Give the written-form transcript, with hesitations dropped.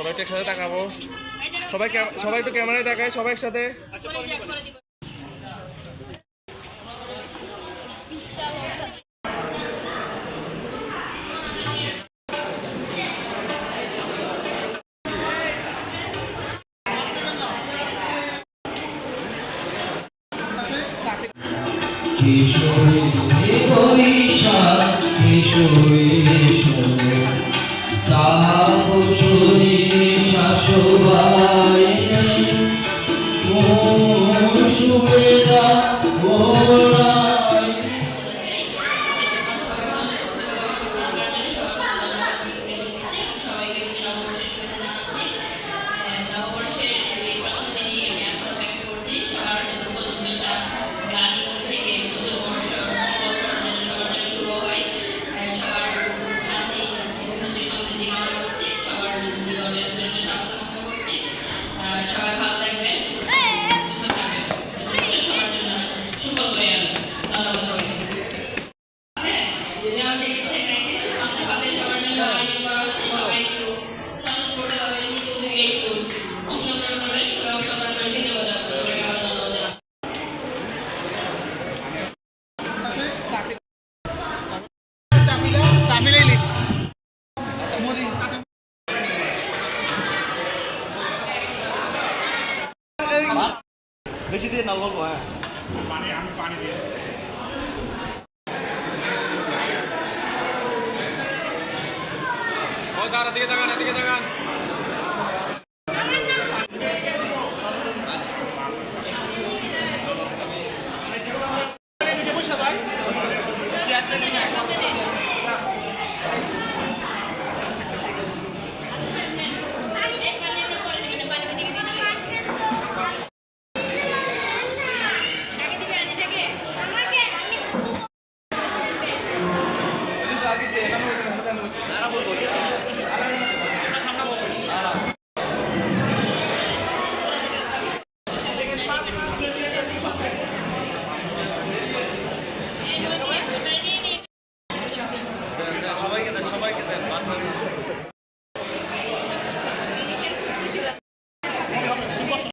সবাই একটু একসাথে তাকাবো। সবাই সবাই একটু ক্যামেরায় তাকায়, সবাই একসাথে। কিশোরী বৈশাখ কিশোরী তাপসী শাশুবাই সুবেদা সবাই ভালো থাকবেন, সুস্থ থাকবেন, সবার জন্য সুফল বয়ে আনবেন। ধন্যবাদ সবাইকে। হ্যাঁ, যেমন চিকিৎসা ক্রাইসিস ভাবে সবার জন্য আয়োজন করা হচ্ছে, সবাই একটু স্বতঃস্ফূর্ত ভাবে নিজ উদ্যোগে একটু অংশগ্রহণ করবেন, সবাই অংশগ্রহণ করে দিতে হবে। সবাইকে আবার ধন্যবাদ। সাফিল ইলিশ বেশি দিয়ে না বলবো। হ্যাঁ পানি দিয়ে ও স্যার দিকে তাকান, দিকে তাকান।